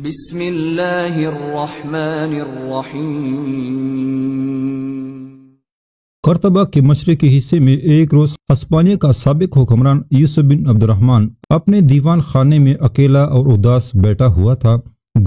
بسم اللہ الرحمن الرحیم۔ قرطبہ کے مشرقی حصے میں ایک روز ہسپانیہ کا سابق حکمران یوسف بن عبد الرحمن اپنے دیوان خانے میں اکیلا اور اداس بیٹھا ہوا تھا۔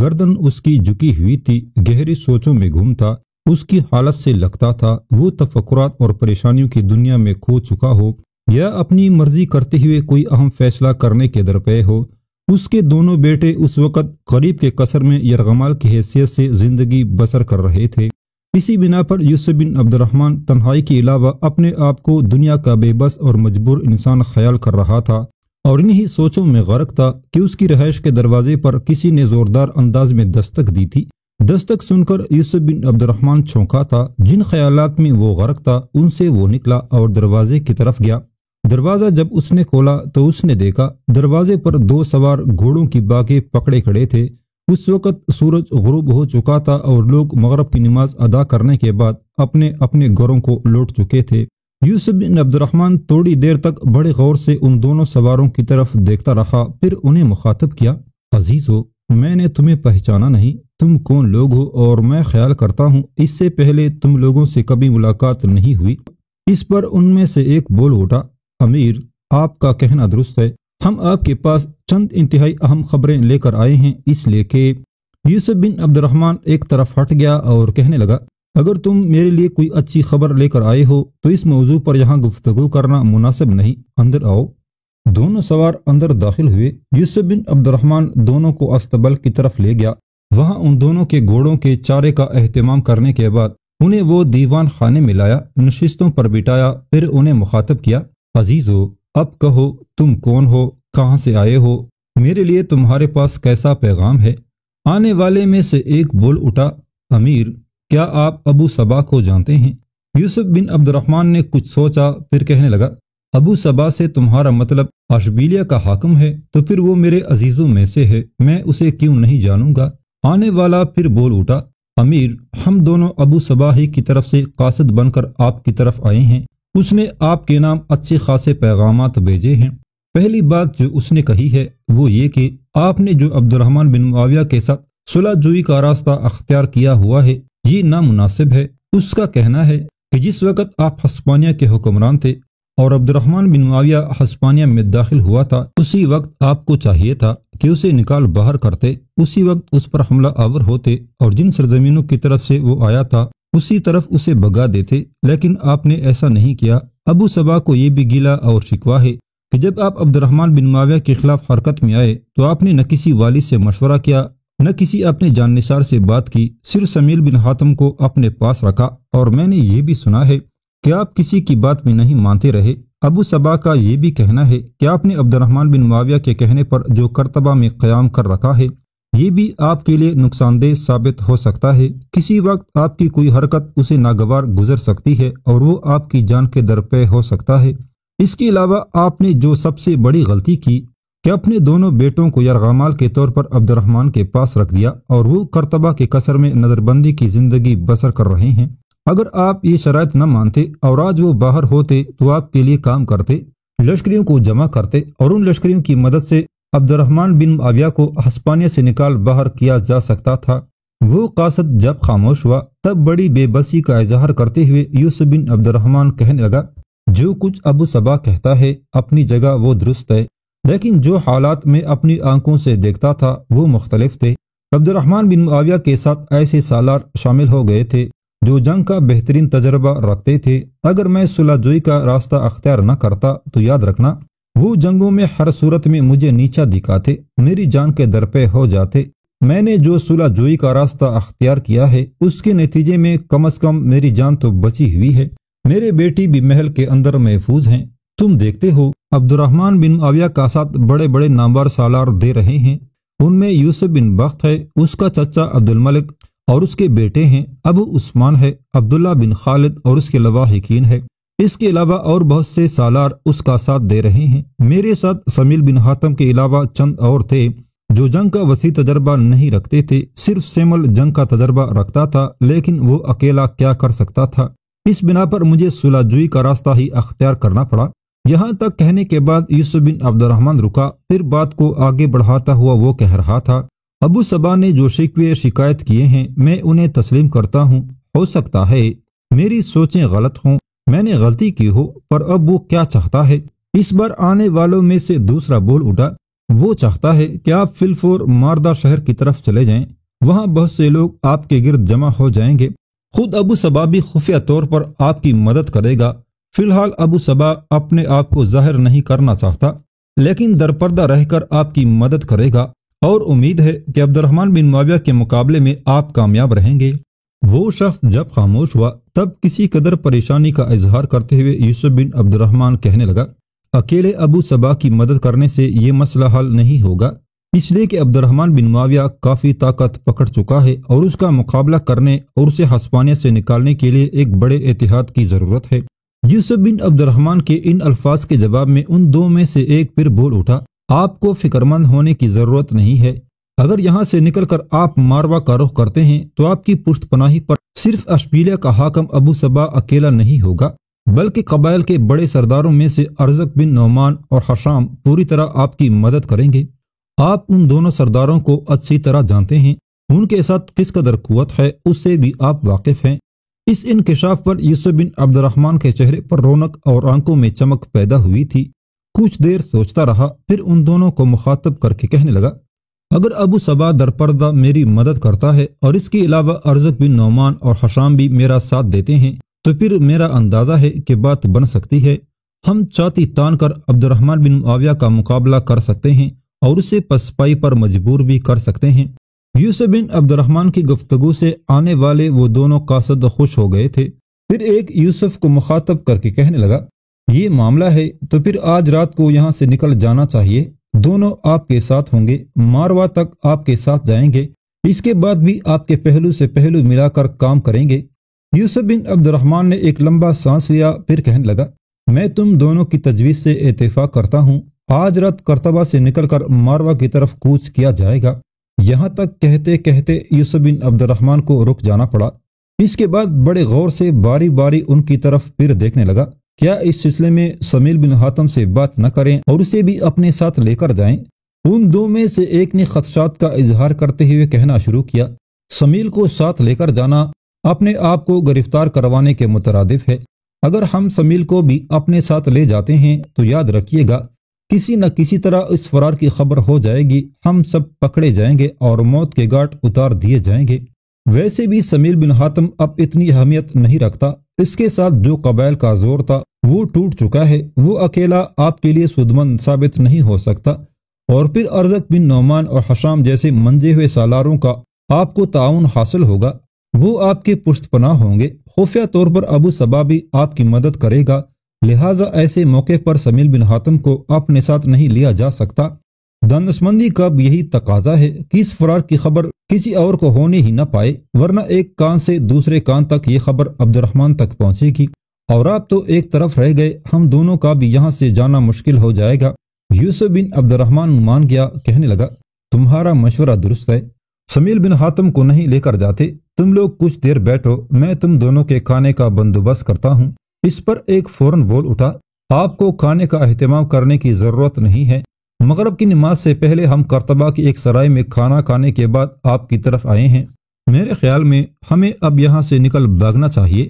گردن اس کی جھکی ہوئی تھی، گہری سوچوں میں گم تھا۔ اس کی حالت سے لگتا تھا وہ تفکرات اور پریشانیوں کی دنیا میں کھو چکا ہو یا اپنی مرضی کرتے ہوئے کوئی اہم فیصلہ کرنے کے درپے ہو۔ اس کے دونوں بیٹے اس وقت قریب کے قصر میں یرغمال کی حیثیت سے زندگی بسر کر رہے تھے۔ اسی بنا پر یوسف بن عبد الرحمن تنہائی کے علاوہ اپنے آپ کو دنیا کا بے بس اور مجبور انسان خیال کر رہا تھا اور انہی سوچوں میں غرق تھا کہ اس کی رہائش کے دروازے پر کسی نے زوردار انداز میں دستک دی تھی۔ دستک سن کر یوسف بن عبد الرحمن چونکا تھا۔ جن خیالات میں وہ غرق تھا ان سے وہ نکلا اور دروازے کی طرف گیا۔ دروازہ جب اس نے کھولا تو اس نے دیکھا دروازے پر دو سوار گھوڑوں کی باگیں پکڑے کھڑے تھے۔ اس وقت سورج غروب ہو چکا تھا اور لوگ مغرب کی نماز ادا کرنے کے بعد اپنے اپنے گھروں کو لوٹ چکے تھے۔ یوسف بن عبد الرحمن تھوڑی دیر تک بڑے غور سے ان دونوں سواروں کی طرف دیکھتا رہا، پھر انہیں مخاطب کیا، عزیزو، میں نے تمہیں پہچانا نہیں، تم کون لوگ ہو؟ اور میں خیال کرتا ہوں اس سے پہلے تم لوگوں سے کبھی ملاقات نہیں ہوئی۔ اس پر ان میں سے ایک بول اٹھا، امیر، آپ کا کہنا درست ہے، ہم آپ کے پاس چند انتہائی اہم خبریں لے کر آئے ہیں، اس لیے کہ یوسف بن عبد الرحمن ایک طرف ہٹ گیا اور کہنے لگا، اگر تم میرے لیے کوئی اچھی خبر لے کر آئے ہو تو اس موضوع پر یہاں گفتگو کرنا مناسب نہیں، اندر آؤ۔ دونوں سوار اندر داخل ہوئے۔ یوسف بن عبد الرحمن دونوں کو استبل کی طرف لے گیا۔ وہاں ان دونوں کے گھوڑوں کے چارے کا اہتمام کرنے کے بعد انہیں وہ دیوان خانے میں لایا، نشستوں پر بٹھایا، پھر انہیں مخاطب کیا، عزیزو، اب کہو تم کون ہو، کہاں سے آئے ہو، میرے لیے تمہارے پاس کیسا پیغام ہے؟ آنے والے میں سے ایک بول اٹھا، امیر، کیا آپ ابو صبا کو جانتے ہیں؟ یوسف بن عبد الرحمن نے کچھ سوچا، پھر کہنے لگا، ابو صبا سے تمہارا مطلب اشبیلیہ کا حاکم ہے؟ تو پھر وہ میرے عزیزوں میں سے ہے، میں اسے کیوں نہیں جانوں گا؟ آنے والا پھر بول اٹھا، امیر، ہم دونوں ابو صبا ہی کی طرف سے قاصد بن کر آپ کی طرف آئے ہیں، اس نے آپ کے نام اچھے خاصے پیغامات بھیجے ہیں۔ پہلی بات جو اس نے کہی ہے وہ یہ کہ آپ نے جو عبد الرحمن بن معاویہ کے ساتھ صلح جوئی کا راستہ اختیار کیا ہوا ہے یہ نامناسب ہے۔ اس کا کہنا ہے کہ جس وقت آپ ہسپانیہ کے حکمران تھے اور عبد الرحمن بن معاویہ ہسپانیہ میں داخل ہوا تھا، اسی وقت آپ کو چاہیے تھا کہ اسے نکال باہر کرتے، اسی وقت اس پر حملہ آور ہوتے اور جن سرزمینوں کی طرف سے وہ آیا تھا اسی طرف اسے بھگا دیتے، لیکن آپ نے ایسا نہیں کیا۔ ابو صبا کو یہ بھی گیلا اور شکوہ ہے کہ جب آپ عبد الرحمن بن معاویہ کے خلاف حرکت میں آئے تو آپ نے نہ کسی والی سے مشورہ کیا، نہ کسی اپنے جاننثار سے بات کی، صرف سمیل بن حاتم کو اپنے پاس رکھا، اور میں نے یہ بھی سنا ہے کہ آپ کسی کی بات میں نہیں مانتے رہے۔ ابو صبا کا یہ بھی کہنا ہے کہ آپ نے عبد الرحمن بن معاویہ کے کہنے پر جو قرطبہ میں قیام کر رکھا ہے یہ بھی آپ کے لیے نقصان دہ ثابت ہو سکتا ہے۔ کسی وقت آپ کی کوئی حرکت اسے ناگوار گزر سکتی ہے اور وہ آپ کی جان کے درپے ہو سکتا ہے۔ اس کے علاوہ آپ نے جو سب سے بڑی غلطی کی کہ اپنے دونوں بیٹوں کو یرغمال کے طور پر عبد الرحمن کے پاس رکھ دیا اور وہ قرطبہ کے قصر میں نظر بندی کی زندگی بسر کر رہے ہیں۔ اگر آپ یہ شرائط نہ مانتے اور آج وہ باہر ہوتے تو آپ کے لیے کام کرتے، لشکریوں کو جمع کرتے اور ان لشکریوں کی مدد سے عبد الرحمن بن معاویہ کو ہسپانیہ سے نکال باہر کیا جا سکتا تھا۔ وہ قاصد جب خاموش ہوا تب بڑی بے بسی کا اظہار کرتے ہوئے یوسف بن عبد الرحمن کہنے لگا، جو کچھ ابو صبا کہتا ہے اپنی جگہ وہ درست ہے، لیکن جو حالات میں اپنی آنکھوں سے دیکھتا تھا وہ مختلف تھے۔ عبد الرحمن بن معاویہ کے ساتھ ایسے سالار شامل ہو گئے تھے جو جنگ کا بہترین تجربہ رکھتے تھے۔ اگر میں صلح جوئی کا راستہ اختیار نہ کرتا تو یاد رکھنا وہ جنگوں میں ہر صورت میں مجھے نیچا دکھاتے، میری جان کے درپے ہو جاتے۔ میں نے جو صلح جوئی کا راستہ اختیار کیا ہے اس کے نتیجے میں کم از کم میری جان تو بچی ہوئی ہے، میرے بیٹی بھی محل کے اندر محفوظ ہیں۔ تم دیکھتے ہو عبد الرحمن بن معاویہ کا ساتھ بڑے بڑے نامور سالار دے رہے ہیں، ان میں یوسف بن بخت ہے، اس کا چچا عبد الملک اور اس کے بیٹے ہیں، ابو عثمان ہے، عبداللہ بن خالد اور اس کے لواحقین ہے، اس کے علاوہ اور بہت سے سالار اس کا ساتھ دے رہے ہیں۔ میرے ساتھ سمیل بن حاتم کے علاوہ چند اور تھے جو جنگ کا وسیع تجربہ نہیں رکھتے تھے، صرف سیمل جنگ کا تجربہ رکھتا تھا، لیکن وہ اکیلا کیا کر سکتا تھا؟ اس بنا پر مجھے صلح جوئی کا راستہ ہی اختیار کرنا پڑا۔ یہاں تک کہنے کے بعد یوسف بن عبد الرحمن رکا، پھر بات کو آگے بڑھاتا ہوا وہ کہہ رہا تھا، ابو صبا نے جو شکوے شکایت کیے ہیں میں انہیں تسلیم کرتا ہوں، ہو سکتا ہے میری سوچیں غلط ہوں، میں نے غلطی کی ہو، پر اب وہ کیا چاہتا ہے؟ اس بار آنے والوں میں سے دوسرا بول اٹھا، وہ چاہتا ہے کہ آپ فی الفور ماردہ شہر کی طرف چلے جائیں، وہاں بہت سے لوگ آپ کے گرد جمع ہو جائیں گے، خود ابو صبا بھی خفیہ طور پر آپ کی مدد کرے گا۔ فی الحال ابو صبا اپنے آپ کو ظاہر نہیں کرنا چاہتا، لیکن درپردہ رہ کر آپ کی مدد کرے گا، اور امید ہے کہ عبد الرحمن بن معاویہ کے مقابلے میں آپ کامیاب رہیں گے۔ وہ شخص جب خاموش ہوا تب کسی قدر پریشانی کا اظہار کرتے ہوئے یوسف بن عبد الرحمن کہنے لگا، اکیلے ابو صبا کی مدد کرنے سے یہ مسئلہ حل نہیں ہوگا، اس لیے کہ عبد الرحمن بن معاویہ کافی طاقت پکڑ چکا ہے اور اس کا مقابلہ کرنے اور اسے ہسپانیہ سے نکالنے کے لیے ایک بڑے اتحاد کی ضرورت ہے۔ یوسف بن عبد الرحمن کے ان الفاظ کے جواب میں ان دو میں سے ایک پھر بول اٹھا، آپ کو فکرمند ہونے کی ضرورت نہیں ہے، اگر یہاں سے نکل کر آپ ماروا کا رخ کرتے ہیں تو آپ کی پشت پناہی پر صرف اشبیلیہ کا حاکم ابو صبا اکیلا نہیں ہوگا، بلکہ قبائل کے بڑے سرداروں میں سے ارزق بن نعمان اور حشام پوری طرح آپ کی مدد کریں گے۔ آپ ان دونوں سرداروں کو اچھی طرح جانتے ہیں، ان کے ساتھ کس قدر قوت ہے اس سے بھی آپ واقف ہیں۔ اس انکشاف پر یوسف بن عبد الرحمن کے چہرے پر رونق اور آنکھوں میں چمک پیدا ہوئی تھی۔ کچھ دیر سوچتا رہا، پھر ان دونوں کو مخاطب کر کے کہنے لگا، اگر ابو صبا درپردہ میری مدد کرتا ہے اور اس کے علاوہ ارزق بن نعمان اور حشام بھی میرا ساتھ دیتے ہیں تو پھر میرا اندازہ ہے کہ بات بن سکتی ہے، ہم چھاتی تان کر عبد الرحمن بن معاویہ کا مقابلہ کر سکتے ہیں اور اسے پسپائی پر مجبور بھی کر سکتے ہیں۔ یوسف بن عبد الرحمن کی گفتگو سے آنے والے وہ دونوں قاصد خوش ہو گئے تھے۔ پھر ایک یوسف کو مخاطب کر کے کہنے لگا، یہ معاملہ ہے تو پھر آج رات کو یہاں سے نکل جانا چاہیے، دونوں آپ کے ساتھ ہوں گے، ماروا تک آپ کے ساتھ جائیں گے، اس کے بعد بھی آپ کے پہلو سے پہلو ملا کر کام کریں گے۔ یوسف بن عبد الرحمن نے ایک لمبا سانس لیا، پھر کہنے لگا، میں تم دونوں کی تجویز سے اتفاق کرتا ہوں، آج رات کرتبہ سے نکل کر ماروا کی طرف کوچ کیا جائے گا۔ یہاں تک کہتے کہتے یوسف بن عبد الرحمن کو رک جانا پڑا۔ اس کے بعد بڑے غور سے باری باری ان کی طرف پھر دیکھنے لگا، کیا اس سلسلے میں سمیل بن حاتم سے بات نہ کریں اور اسے بھی اپنے ساتھ لے کر جائیں؟ ان دو میں سے ایک نے خدشات کا اظہار کرتے ہوئے کہنا شروع کیا، سمیل کو ساتھ لے کر جانا اپنے آپ کو گرفتار کروانے کے مترادف ہے، اگر ہم سمیل کو بھی اپنے ساتھ لے جاتے ہیں تو یاد رکھیے گا کسی نہ کسی طرح اس فرار کی خبر ہو جائے گی، ہم سب پکڑے جائیں گے اور موت کے گھاٹ اتار دیے جائیں گے۔ ویسے بھی سمیل بن حاتم اب اتنی اہمیت نہیں رکھتا، اس کے ساتھ جو قبائل کا زور تھا وہ ٹوٹ چکا ہے، وہ اکیلا آپ کے لیے سودمند ثابت نہیں ہو سکتا، اور پھر ارزق بن نعمان اور حشام جیسے منجے ہوئے سالاروں کا آپ کو تعاون حاصل ہوگا، وہ آپ کے پشت پناہ ہوں گے، خفیہ طور پر ابو صبا بھی آپ کی مدد کرے گا، لہٰذا ایسے موقع پر سمیل بن حاتم کو اپنے ساتھ نہیں لیا جا سکتا۔ دانشمندی کا بھی یہی تقاضا ہے کہ اس فرار کی خبر کسی اور کو ہونے ہی نہ پائے، ورنہ ایک کان سے دوسرے کان تک یہ خبر عبد الرحمن تک پہنچے گی، اور آپ تو ایک طرف رہ گئے، ہم دونوں کا بھی یہاں سے جانا مشکل ہو جائے گا۔ یوسف بن عبد الرحمن مان گیا، کہنے لگا، تمہارا مشورہ درست ہے، سمیل بن حاتم کو نہیں لے کر جاتے، تم لوگ کچھ دیر بیٹھو، میں تم دونوں کے کھانے کا بندوبست کرتا ہوں۔ اس پر ایک فوراً بول اٹھا، آپ کو کھانے کا اہتمام کرنے کی ضرورت نہیں ہے، مغرب کی نماز سے پہلے ہم کرتبہ کی ایک سرائے میں کھانا کھانے کے بعد آپ کی طرف آئے ہیں، میرے خیال میں ہمیں اب یہاں سے نکل بھاگنا چاہیے،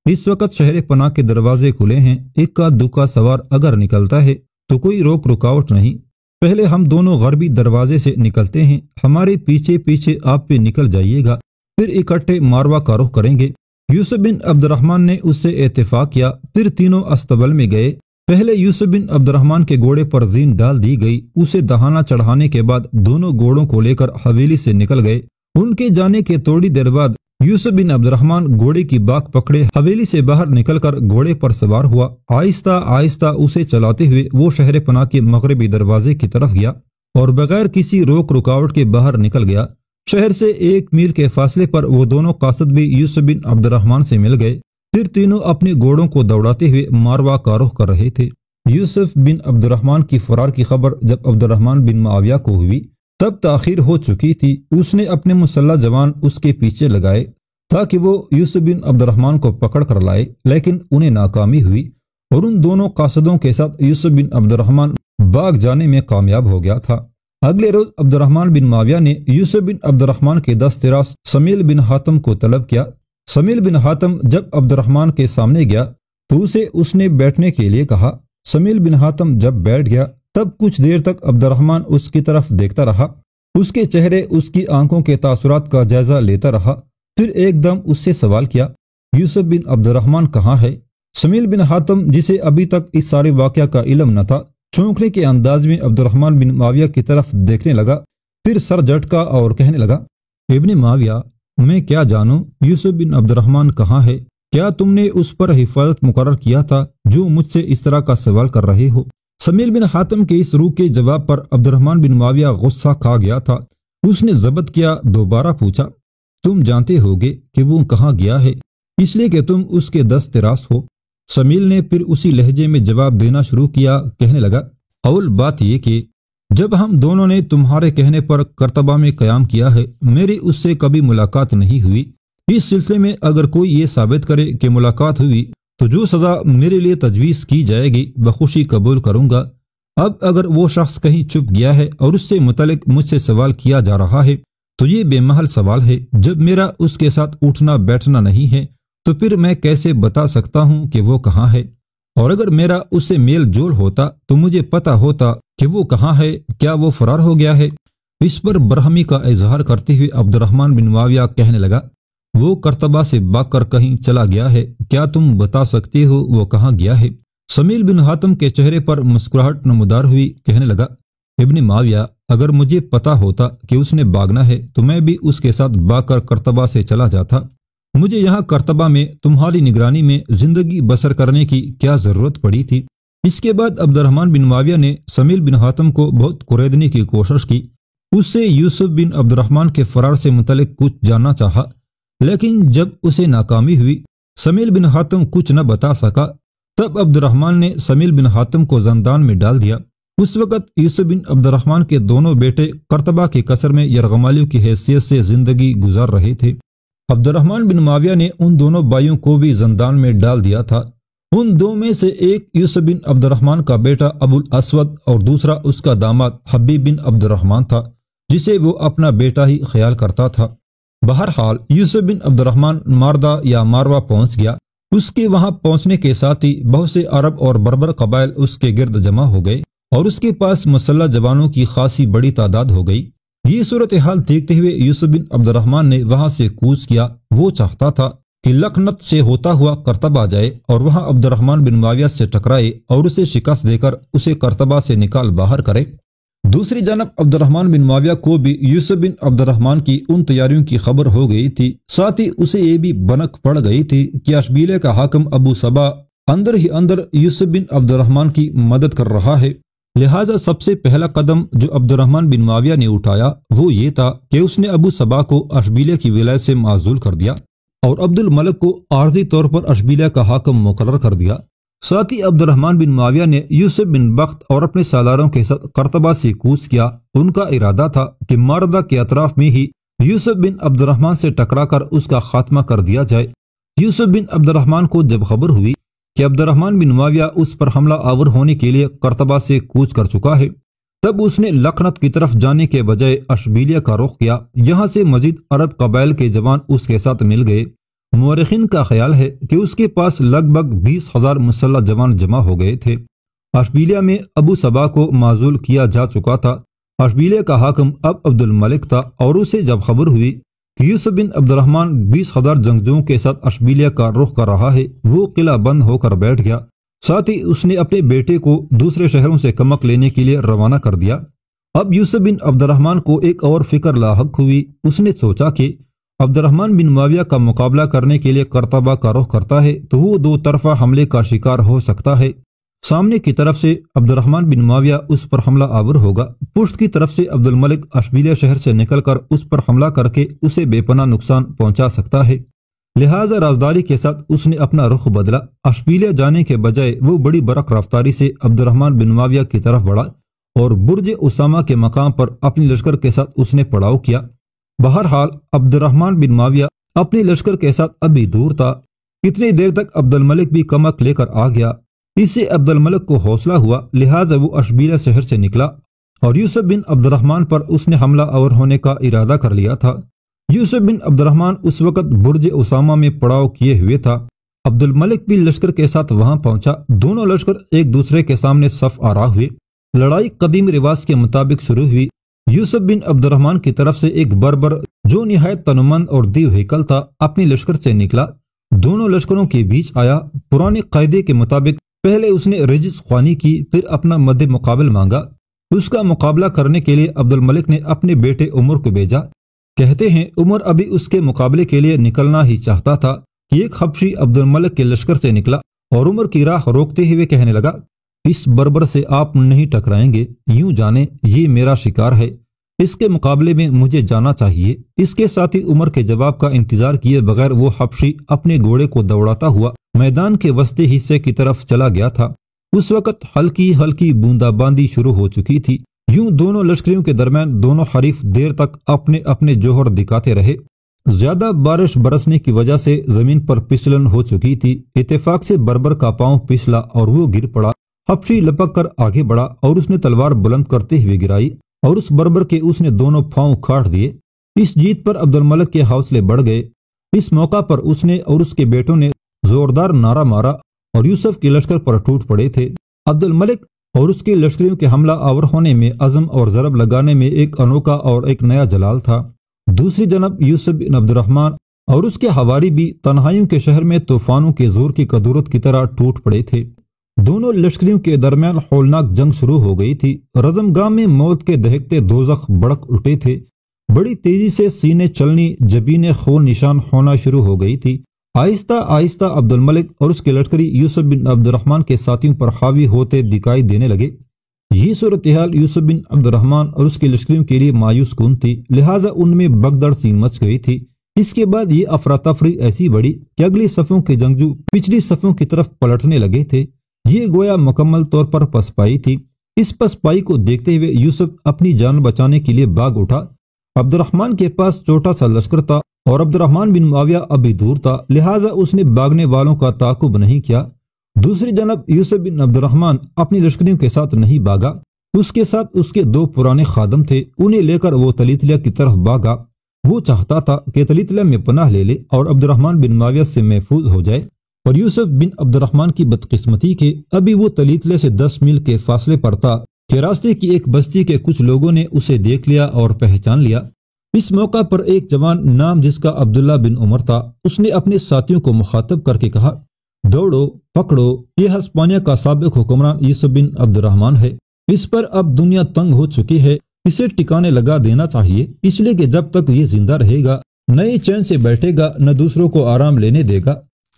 اس وقت شہر پناہ کے دروازے کھلے ہیں، اکا دکا سوار اگر نکلتا ہے تو کوئی روک رکاوٹ نہیں، پہلے ہم دونوں غربی دروازے سے نکلتے ہیں، ہمارے پیچھے پیچھے آپ پہ نکل جائیے گا، پھر اکٹھے ماروا کا رخ کریں گے۔ یوسف بن عبد الرحمن نے اس سے اتفاق کیا، پھر تینوں استبل میں گئے۔ پہلے یوسف بن عبد الرحمن کے گھوڑے پر زین ڈال دی گئی، اسے دہانا چڑھانے کے بعد دونوں گھوڑوں کو لے کر حویلی سے نکل گئے۔ ان کے جانے کے تھوڑی دیر بعد یوسف بن عبد الرحمن گھوڑے کی باک پکڑے حویلی سے باہر نکل کر گھوڑے پر سوار ہوا، آہستہ آہستہ اسے چلاتے ہوئے وہ شہر پناہ کے مغربی دروازے کی طرف گیا اور بغیر کسی روک رکاوٹ کے باہر نکل گیا۔ شہر سے 1 میل کے فاصلے پر وہ دونوں قاصد بھی یوسف بن عبد الرحمن سے مل گئے، پھر تینوں اپنے گھوڑوں کو دوڑاتے ہوئے ماروا کا رخ کر رہے تھے۔ یوسف بن عبد الرحمن کی فرار کی خبر جب عبد الرحمن بن معاویہ کو ہوئی تب تاخیر ہو چکی تھی، اس نے اپنے مسلح جوان اس کے پیچھے لگائے تاکہ وہ یوسف بن عبد الرحمن کو پکڑ کر لائے، لیکن انہیں ناکامی ہوئی اور ان دونوں قاصدوں کے ساتھ یوسف بن عبد الرحمن بھاگ جانے میں کامیاب ہو گیا تھا۔ اگلے روز عبد الرحمن بن معاویہ نے یوسف بن عبد الرحمن کے دست راست سمیل بن حاتم کو طلب کیا۔ سمیل بن حاتم جب عبد الرحمن کے سامنے گیا تو اسے اس نے بیٹھنے کے لیے کہا۔ سمیل بن حاتم جب بیٹھ گیا تب کچھ دیر تک عبد الرحمن اس کی طرف دیکھتا رہا، اس کے چہرے اس کی آنکھوں کے تاثرات کا جائزہ لیتا رہا، پھر ایک دم اس سے سوال کیا، یوسف بن عبد الرحمن کہاں ہے؟ سمیل بن حاتم جسے ابھی تک اس سارے واقعہ کا علم نہ تھا، چونکنے کے انداز میں عبد الرحمن بن معاویہ کی طرف دیکھنے لگا، پھر سر جھٹکا اور کہنے لگا، ابن معاویہ، میں کیا جانوں یوسف بن عبد الرحمن کہاں ہے؟ کیا تم نے اس پر حفاظت مقرر کیا تھا جو مجھ سے اس طرح کا سوال کر رہے ہو؟ سمیل بن حاتم کے اس روح کے جواب پر عبد الرحمن بن معاویہ غصہ کھا گیا تھا۔ اس نے ضبط کیا، دوبارہ پوچھا، تم جانتے ہوگے کہ وہ کہاں گیا ہے، اس لیے کہ تم اس کے دست راست ہو۔ سمیل نے پھر اسی لہجے میں جواب دینا شروع کیا، کہنے لگا، اول بات یہ کہ جب ہم دونوں نے تمہارے کہنے پر کرتبہ میں قیام کیا ہے، میری اس سے کبھی ملاقات نہیں ہوئی۔ اس سلسلے میں اگر کوئی یہ ثابت کرے کہ ملاقات ہوئی تو جو سزا میرے لیے تجویز کی جائے گی بخوشی قبول کروں گا۔ اب اگر وہ شخص کہیں چھپ گیا ہے اور اس سے متعلق مجھ سے سوال کیا جا رہا ہے تو یہ بے محل سوال ہے۔ جب میرا اس کے ساتھ اٹھنا بیٹھنا نہیں ہے تو پھر میں کیسے بتا سکتا ہوں کہ وہ کہاں ہے؟ اور اگر میرا اس سے میل جول ہوتا تو مجھے پتا ہوتا کہ وہ کہاں ہے، کیا وہ فرار ہو گیا ہے؟ اس پر برہمی کا اظہار کرتے ہوئے عبد الرحمن بن معاویہ کہنے لگا، وہ کرتبہ سے بھاگ کر کہیں چلا گیا ہے، کیا تم بتا سکتے ہو وہ کہاں گیا ہے؟ سمیل بن حاتم کے چہرے پر مسکراہٹ نمودار ہوئی، کہنے لگا، ابن معاویہ، اگر مجھے پتا ہوتا کہ اس نے بھاگنا ہے تو میں بھی اس کے ساتھ بھاگ کر کرتبہ سے چلا جاتا۔ مجھے یہاں کرتبہ میں تمہاری نگرانی میں زندگی بسر کرنے کی کیا ضرورت پڑی تھی؟ اس کے بعد عبد الرحمن بن معاویہ نے سمیل بن حاتم کو بہت قریدنے کی کوشش کی، اس سے یوسف بن عبد الرحمن کے فرار سے متعلق کچھ جاننا چاہا، لیکن جب اسے ناکامی ہوئی، سمیل بن حاتم کچھ نہ بتا سکا، تب عبد الرحمن نے سمیل بن حاتم کو زندان میں ڈال دیا۔ اس وقت یوسف بن عبد الرحمن کے دونوں بیٹے کرتبہ کے قصر میں یرغمالیوں کی حیثیت سے زندگی گزار رہے تھے۔ عبد الرحمن بن معاویہ نے ان دونوں بھائیوں کو بھی زندان میں ڈال دیا تھا۔ ان دو میں سے ایک یوسف بن عبد الرحمن کا بیٹا ابو الاسود اور دوسرا اس کا داماد حبیب بن عبد الرحمن تھا، جسے وہ اپنا بیٹا ہی خیال کرتا تھا۔ بہرحال یوسف بن عبد الرحمن ماردہ یا ماروا پہنچ گیا۔ اس کے وہاں پہنچنے کے ساتھ ہی بہت سے عرب اور بربر قبائل اس کے گرد جمع ہو گئے اور اس کے پاس مسلح جوانوں کی خاصی بڑی تعداد ہو گئی۔ یہ صورتحال دیکھتے ہوئے یوسف بن عبد الرحمن نے وہاں سے کوچ کیا۔ وہ چاہتا تھا کہ لکنت سے ہوتا ہوا کرتبہ جائے اور وہاں عبد الرحمن بن معاویہ سے ٹکرائے اور اسے شکست دے کر اسے کرتبہ سے نکال باہر کرے۔ دوسری جانب عبد الرحمن بن معاویہ کو بھی یوسف بن عبد الرحمن کی ان تیاریوں کی خبر ہو گئی تھی، ساتھ ہی اسے یہ بھی بنک پڑ گئی تھی کہ اشبیلے کا حاکم ابو صبا اندر ہی اندر یوسف بن عبد الرحمن کی مدد کر رہا ہے۔ لہٰذا سب سے پہلا قدم جو عبد الرحمن بن معاویہ نے اٹھایا وہ یہ تھا کہ اس نے ابو صبا کو اشبیلے کی ولایت سے معزول کر دیا اور عبد الملک کو عارضی طور پر اشبیلے کا حاکم مقرر کر دیا۔ ساتھ ہی عبد الرحمن بن معاویہ نے یوسف بن بخت اور اپنے سالاروں کے ساتھ کرتبہ سے کوچ کیا۔ ان کا ارادہ تھا کہ ماردہ کے اطراف میں ہی یوسف بن عبد الرحمن سے ٹکرا کر اس کا خاتمہ کر دیا جائے۔ یوسف بن عبد الرحمن کو جب خبر ہوئی کہ عبد الرحمن بن معاویہ اس پر حملہ آور ہونے کے لیے کرتبہ سے کوچ کر چکا ہے، تب اس نے لکنت کی طرف جانے کے بجائے اشبیلیہ کا رخ کیا۔ یہاں سے مزید عرب قبائل کے جوان اس کے ساتھ مل گئے۔ مورخین کا خیال ہے کہ اس کے پاس لگ بھگ 20,000 مسلح جوان جمع ہو گئے تھے۔ اشبیلیہ میں ابو صبا کو معزول کیا جا چکا تھا۔ اشبیلیہ کا حاکم اب عبد الملک تھا اور اسے جب خبر ہوئی کہ یوسف بن عبد الرحمن 20,000 جنگجوؤں کے ساتھ اشبیلیہ کا رخ کر رہا ہے، وہ قلعہ بند ہو کر بیٹھ گیا۔ ساتھ ہی اس نے اپنے بیٹے کو دوسرے شہروں سے کمک لینے کے لیے روانہ کر دیا۔ اب یوسف بن عبد الرحمن کو ایک اور فکر لاحق ہوئی۔ اس نے سوچا کہ عبد الرحمن بن معاویہ کا مقابلہ کرنے کے لیے کرتبہ کا رخ کرتا ہے تو وہ دو طرفہ حملے کا شکار ہو سکتا ہے۔ سامنے کی طرف سے عبد الرحمن بن معاویہ اس پر حملہ آور ہوگا، پشت کی طرف سے عبد الملک اشبیلیہ شہر سے نکل کر اس پر حملہ کر کے اسے بے پناہ نقصان پہنچا سکتا ہے۔ لہٰذا رازداری کے ساتھ اس نے اپنا رخ بدلا۔ اشبیلیہ جانے کے بجائے وہ بڑی برق رفتاری سے عبد الرحمن بن معاویہ کی طرف بڑھا اور برج اسامہ کے مقام پر اپنے لشکر کے ساتھ اس نے پڑاؤ کیا۔ بہرحال عبد الرحمن بن معاویہ اپنے لشکر کے ساتھ ابھی دور تھا۔ کتنی دیر تک عبد الملک بھی کمک لے کر آ گیا۔ اس سے عبد الملک کو حوصلہ ہوا، لہٰذا وہ اشبیلیہ شہر سے نکلا اور یوسف بن عبد الرحمن پر اس نے حملہ آور ہونے کا ارادہ کر لیا تھا۔ یوسف بن عبد الرحمن اس وقت برج اسامہ میں پڑاؤ کیے ہوئے تھا۔ عبد الملک بھی لشکر کے ساتھ وہاں پہنچا۔ دونوں لشکر ایک دوسرے کے سامنے صف آرا ہوئے۔ لڑائی قدیم رواج کے مطابق شروع ہوئی۔ یوسف بن عبد الرحمن کی طرف سے ایک بربر جو نہایت تنومند اور دیو ہیکل تھا اپنی لشکر سے نکلا، دونوں لشکروں کے بیچ آیا۔ پرانے قاعدے کے مطابق پہلے اس نے رجس خوانی کی، پھر اپنا مد مقابل مانگا۔ اس کا مقابلہ کرنے کے لیے عبد الملک نے اپنے بیٹے عمر کو بھیجا۔ کہتے ہیں عمر ابھی اس کے مقابلے کے لیے نکلنا ہی چاہتا تھا کہ ایک حبشی عبد الملک کے لشکر سے نکلا اور عمر کی راہ روکتے ہوئے کہنے لگا، اس بربر سے آپ نہیں ٹکرائیں گے، یوں جانیں یہ میرا شکار ہے، اس کے مقابلے میں مجھے جانا چاہیے۔ اس کے ساتھ ہی عمر کے جواب کا انتظار کیے بغیر وہ حبشی اپنے گھوڑے کو دوڑاتا ہوا میدان کے وسطی حصے کی طرف چلا گیا تھا۔ اس وقت ہلکی ہلکی بوندا باندی شروع ہو چکی تھی۔ یوں دونوں لشکریوں کے درمیان دونوں حریف دیر تک اپنے اپنے جوہر دکھاتے رہے۔ زیادہ بارش برسنے کی وجہ سے زمین پر پھسلن ہو چکی تھی۔ اتفاق سے بربر کا پاؤں پھسلا اور وہ گر پڑا۔ حبشی لپک کر آگے بڑھا اور اس نے تلوار بلند کرتے ہوئے گرائی اور اس بربر کے اس نے دونوں پاؤں کاٹ دیے۔ اس جیت پر عبد الملک کے حوصلے بڑھ گئے۔ اس موقع پر اس نے اور اس کے بیٹوں نے زوردار نعرہ مارا اور یوسف کے لشکر پر ٹوٹ پڑے تھے۔ عبد الملک اور اس کے لشکریوں کے حملہ آور ہونے میں عزم اور ضرب لگانے میں ایک انوکھا اور ایک نیا جلال تھا۔ دوسری جانب یوسف بن عبد الرحمن اور اس کے حواری بھی تنہائیوں کے شہر میں طوفانوں کے زور کی قدورت کی طرح ٹوٹ پڑے تھے۔ دونوں لشکریوں کے درمیان ہولناک جنگ شروع ہو گئی تھی۔ رزم گاہ میں موت کے دہکتے دوزخ بڑک اٹھے تھے۔ بڑی تیزی سے سینے چلنی، جبینیں خون نشان ہونا شروع ہو گئی تھی۔ آہستہ آہستہ عبد الملک اور اس کے لشکری یوسف بن عبد الرحمن کے ساتھیوں پر حاوی ہوتے دکھائی دینے لگے۔ یہ صورتحال یوسف بن عبد الرحمن اور اس کے لشکریوں کے لیے مایوس کن تھی، لہٰذا ان میں بگدڑ سی مچ گئی تھی۔ اس کے بعد یہ افراتفری ایسی بڑھی کہ اگلی صفوں کے جنگجو پچھلی صفوں کی طرف پلٹنے لگے تھے۔ یہ گویا مکمل طور پر پسپائی تھی۔ اس پسپائی کو دیکھتے ہوئے یوسف اپنی جان بچانے کے لیے بھاگ اٹھا۔ عبد الرحمن کے پاس چھوٹا سا لشکر تھا اور عبد الرحمن بن معاویہ ابھی دور تھا، لہٰذا اس نے بھاگنے والوں کا تعاقب نہیں کیا۔ دوسری جانب یوسف بن عبد الرحمن اپنی لشکریوں کے ساتھ نہیں بھاگا، اس کے ساتھ اس کے دو پرانے خادم تھے، انہیں لے کر وہ تلیتلیہ کی طرف بھاگا۔ وہ چاہتا تھا کہ تلیتلیہ میں پناہ لے لے اور عبد الرحمن بن معاویہ سے محفوظ ہو جائے، اور یوسف بن عبد الرحمن کی بدقسمتی کہ ابھی وہ تلیتلیہ سے 10 میل کے فاصلے پر تھا کہ راستے کی ایک بستی کے کچھ لوگوں نے اسے دیکھ لیا اور پہچان لیا۔ اس موقع پر ایک جوان نام جس کا عبداللہ بن عمر تھا، اس نے اپنے ساتھیوں کو مخاطب کر کے کہا، دوڑو پکڑو، یہ ہسپانیہ کا سابق حکمران یوسف بن عبد الرحمن ہے۔ اس پر اب دنیا تنگ ہو چکی ہے، اسے ٹھکانے لگا دینا چاہیے، اس لیے کہ جب تک یہ زندہ رہے گا نہ ہی چین سے بیٹھے گا نہ دوسروں کو آرام لینے دے گا۔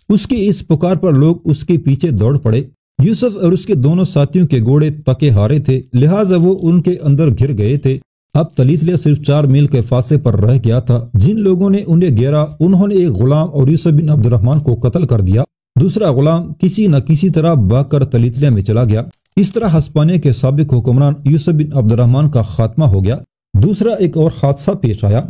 اس کی اس پکار پر لوگ اس کے پیچھے دوڑ پڑے۔ یوسف اور اس کے دونوں ساتھیوں کے گھوڑے تکے ہارے تھے، لہٰذا وہ ان کے اندر گر گئے تھے۔ اب تلیتلیہ صرف 4 میل کے فاصلے پر رہ گیا تھا۔ جن لوگوں نے انہیں گھیرا انہوں نے ایک غلام اور یوسف بن عبد الرحمن کو قتل کر دیا۔ دوسرا غلام کسی نہ کسی طرح بھاگ کر تلیتلیہ میں چلا گیا۔ اس طرح ہسپانیہ کے سابق حکمران یوسف بن عبد الرحمن کا خاتمہ ہو گیا۔ دوسرا ایک اور حادثہ پیش آیا۔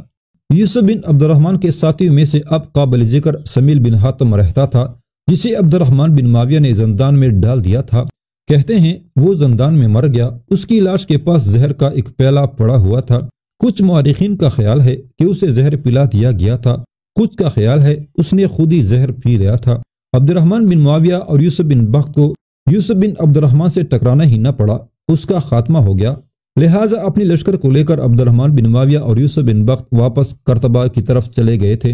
یوسف بن عبد الرحمن کے ساتھیوں میں سے اب قابل ذکر سمیل بن حاتم رہتا تھا، جسے عبد الرحمن بن معاویہ نے زندان میں ڈال دیا تھا۔ کہتے ہیں وہ زندان میں مر گیا، اس کی لاش کے پاس زہر کا ایک پیالہ پڑا ہوا تھا۔ کچھ مورخین کا خیال ہے کہ اسے زہر پلا دیا گیا تھا، کچھ کا خیال ہے اس نے خود ہی زہر پی لیا تھا۔ عبد الرحمن بن معاویہ اور یوسف بن بخت کو یوسف بن عبد الرحمن سے ٹکرانا ہی نہ پڑا، اس کا خاتمہ ہو گیا۔ لہٰذا اپنی لشکر کو لے کر عبد الرحمن بن معاویہ اور یوسف بن بخت واپس کرتبہ کی طرف چلے گئے تھے۔